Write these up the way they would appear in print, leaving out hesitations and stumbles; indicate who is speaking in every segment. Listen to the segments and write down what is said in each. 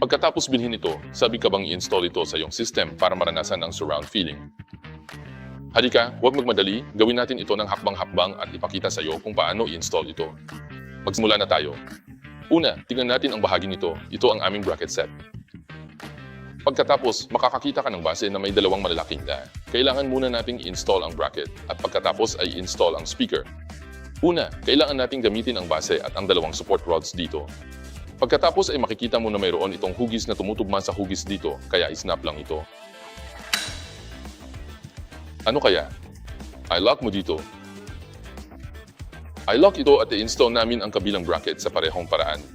Speaker 1: Pagkatapos bilhin ito, sabi ka bang i-install ito sa iyong system para maranasan ang surround feeling? Halika, huwag magmadali, gawin natin ito ng hakbang-hakbang at ipakita sa iyo kung paano i-install ito. Magsimula na tayo. Una, tingnan natin ang bahagi nito. Ito ang aming bracket set. Pagkatapos, makakakita ka ng base na may dalawang malalaking na. Kailangan muna nating i-install ang bracket at pagkatapos ay i-install ang speaker. Una, kailangan nating gamitin ang base at ang dalawang support rods dito. Pagkatapos ay makikita mo na mayroon itong hugis na tumutugma sa hugis dito, kaya isnap lang ito. Ano kaya? I-lock mo dito. I-lock ito at i-install namin ang kabilang bracket sa parehong paraan.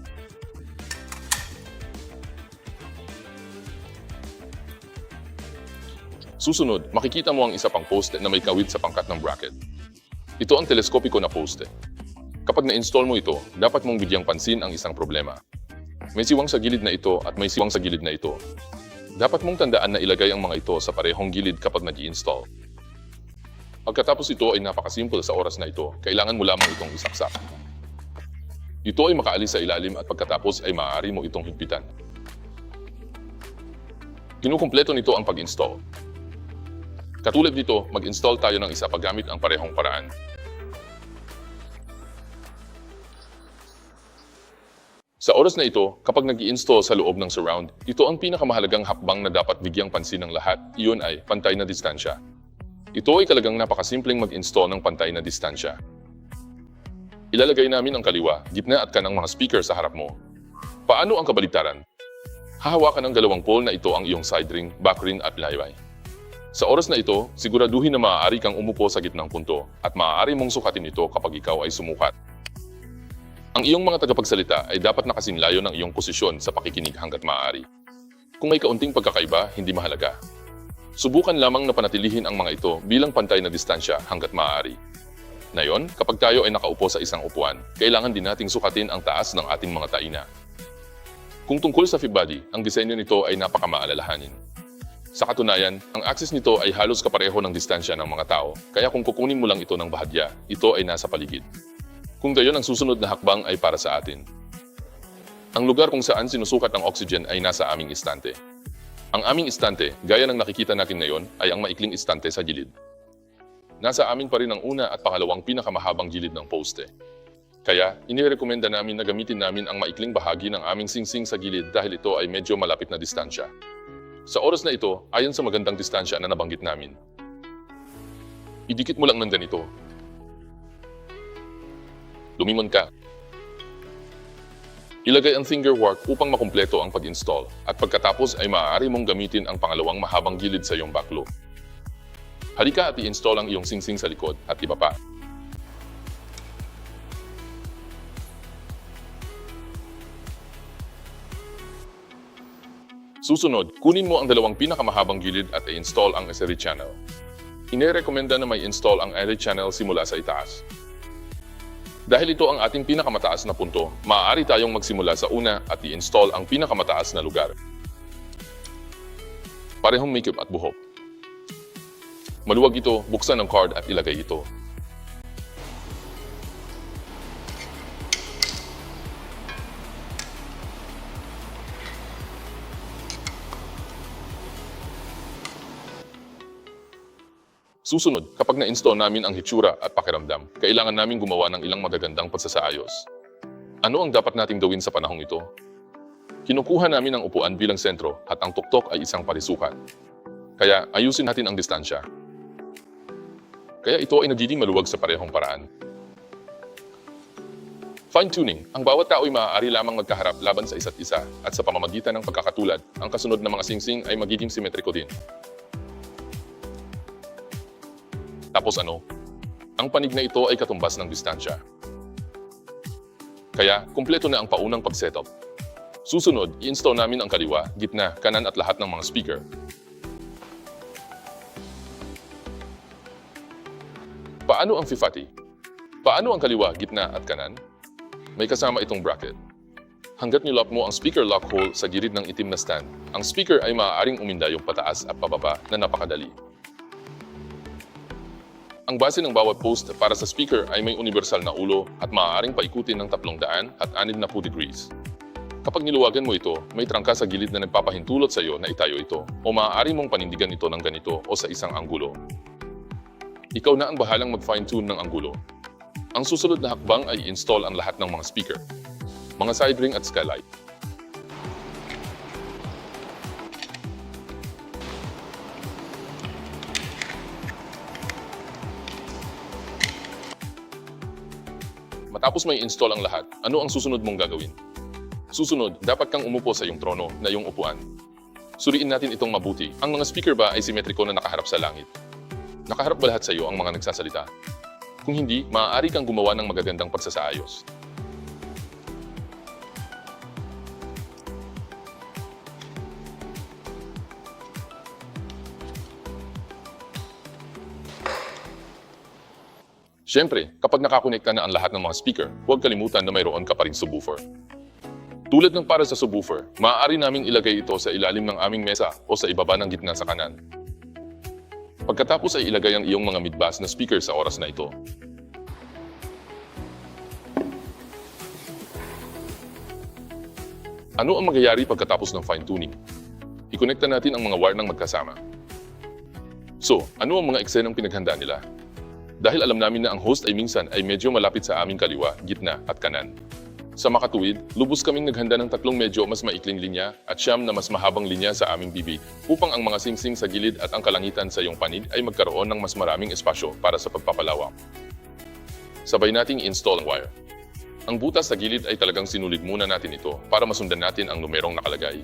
Speaker 1: Susunod, makikita mo ang isa pang poste na may kawit sa pangkat ng bracket. Ito ang teleskopiko na poste. Kapag na-install mo ito, dapat mong bigyang pansin ang isang problema. May siwang sa gilid na ito at may siwang sa gilid na ito. Dapat mong tandaan na ilagay ang mga ito sa parehong gilid kapag nag-i-install. Pagkatapos ito ay napakasimple sa oras na ito, kailangan mo lamang itong isaksak. Ito ay makaalis sa ilalim at pagkatapos ay maaari mo itong higpitan. Kinukumpleto nito ang pag-install. Katulad nito, mag-install tayo ng isa paggamit ang parehong paraan. Sa oras na ito, kapag nag-i-install sa loob ng surround, ito ang pinakamahalagang hakbang na dapat bigyang pansin ng lahat, iyon ay pantay na distansya. Ito ay talagang napakasimpleng mag-install ng pantay na distansya. Ilalagay namin ang kaliwa, gitna at kanang mga speaker sa harap mo. Paano ang kabaligtaran? Hahawakan ng dalawang pole na ito ang iyong side ring, back ring at layway. Sa oras na ito, siguraduhin na maaari kang umupo sa gitnang punto at maaari mong sukatin ito kapag ikaw ay sumukat. Ang iyong mga tagapagsalita ay dapat nakasinlayo ng iyong posisyon sa pakikinig hanggat maaari. Kung may kaunting pagkakaiba, hindi mahalaga. Subukan lamang na panatilihin ang mga ito bilang pantay na distansya hanggat maaari. Ngayon, kapag tayo ay nakaupo sa isang upuan, kailangan din nating sukatin ang taas ng ating mga taina. Kung tungkol sa Fibody, ang disenyo nito ay napakamaalalahanin. Sa katunayan, ang axis nito ay halos kapareho ng distansya ng mga tao, kaya kung kukunin mo lang ito ng bahagya, ito ay nasa paligid. Kung gayon, ang susunod na hakbang ay para sa atin. Ang lugar kung saan sinusukat ang oxygen ay nasa aming istante. Ang aming istante, gaya ng nakikita natin ngayon, ay ang maikling istante sa gilid. Nasa amin pa rin ang una at pangalawang pinakamahabang gilid ng poste. Kaya, inirekomenda namin na gamitin namin ang maikling bahagi ng aming singsing sa gilid dahil ito ay medyo malapit na distansya. Sa oras na ito, ayon sa magandang distansya na nabanggit namin. Idikit mo lang ng ganito. Lumimon ka. Ilagay ang finger work upang makumpleto ang pag-install at pagkatapos ay maaari mong gamitin ang pangalawang mahabang gilid sa iyong backloop. Halika at i-install ang iyong singsing sa likod at iba pa. Susunod, kunin mo ang dalawang pinakamahabang gilid at i-install ang SRE channel. Inirekomenda na may install ang SRE channel simula sa itaas. Dahil ito ang ating pinakamataas na punto, maaari tayong magsimula sa una at i-install ang pinakamataas na lugar. Parehong makeup at buhok. Maluwag ito, buksan ang card at ilagay ito. Susunod, kapag na-install namin ang hitsura at pakiramdam, kailangan namin gumawa ng ilang magagandang pagsasaayos. Ano ang dapat nating gawin sa panahong ito? Kinukuha namin ang upuan bilang sentro at ang tuktok ay isang parisukat. Kaya ayusin natin ang distansya. Kaya ito ay nagiging maluwag sa parehong paraan. Fine-tuning, ang bawat tao ay maaari lamang magkaharap laban sa isa't isa at sa pamamagitan ng pagkakatulad, ang kasunod na mga singsing ay magiging simetriko din. Tapos ano? Ang panig na ito ay katumbas ng distansya. Kaya, kumpleto na ang paunang pag-setup. Susunod, i-install namin ang kaliwa, gitna, kanan at lahat ng mga speaker. Paano ang Fibody? Paano ang kaliwa, gitna at kanan? May kasama itong bracket. Hanggat nilock mo ang speaker lock hole sa gilid ng itim na stand, ang speaker ay maaaring umindayong pataas at pababa na napakadali. Ang base ng bawat post para sa speaker ay may universal na ulo at maaaring paikutin ng 360 degrees. Kapag niluwagan mo ito, may trangka sa gilid na nagpapahintulot sa iyo na itayo ito o maaari mong panindigan ito ng ganito o sa isang anggulo. Ikaw na ang bahalang mag-fine-tune ng anggulo. Ang susunod na hakbang ay install ang lahat ng mga speaker, mga side ring at skylight. Matapos may install ang lahat, ano ang susunod mong gagawin? Susunod, dapat kang umupo sa iyong trono na iyong upuan. Suriin natin itong mabuti. Ang mga speaker ba ay simetriko na nakaharap sa langit? Nakaharap ba lahat sa iyo ang mga nagsasalita? Kung hindi, maaari kang gumawa ng magagandang pagsasaayos. Siyempre, kapag nakakonekta na ang lahat ng mga speaker, huwag kalimutan na mayroon ka pa rin subwoofer. Tulad ng para sa subwoofer, maaari naming ilagay ito sa ilalim ng aming mesa o sa ibaba ng gitna sa kanan. Pagkatapos ay ilagay ang iyong mga mid-bass na speaker sa oras na ito. Ano ang mangyayari pagkatapos ng fine-tuning? Ikonekta natin ang mga wire ng magkasama. So, ano ang mga eksenang pinaghanda nila? Dahil alam namin na ang host ay minsan ay medyo malapit sa aming kaliwa, gitna at kanan. Sa makatuwid, lubos kaming naghanda ng 3 medyo mas maikling linya at 9 na mas mahabang linya sa aming bibig upang ang mga singsing sa gilid at ang kalangitan sa iyong panig ay magkaroon ng mas maraming espasyo para sa pagpapalawak. Sabay nating install ang wire. Ang butas sa gilid ay talagang sinulid muna natin ito para masundan natin ang numerong nakalagay.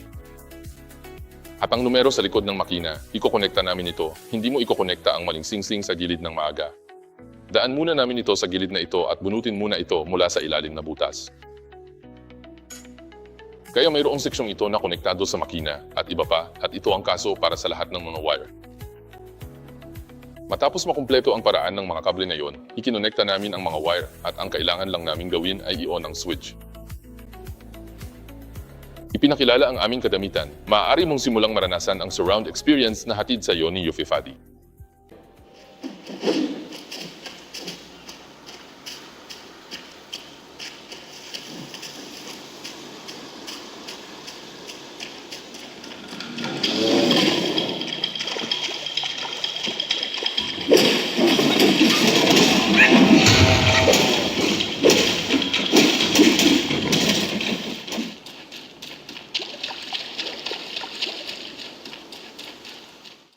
Speaker 1: At ang numero sa likod ng makina, ikokonekta namin ito, hindi mo ikokonekta ang maling singsing sa gilid ng maaga. Daan muna namin ito sa gilid na ito at bunutin muna ito mula sa ilalim na butas. Kaya mayroong seksyong ito na konektado sa makina at iba pa at ito ang kaso para sa lahat ng mga wire. Matapos makumpleto ang paraan ng mga kable na yon, ikinonekta namin ang mga wire at ang kailangan lang namin gawin ay i-on ang switch. Ipinakilala ang aming kadamitan. Maaari mong simulang maranasan ang surround experience na hatid sa iyo ni Yuffie Fadi.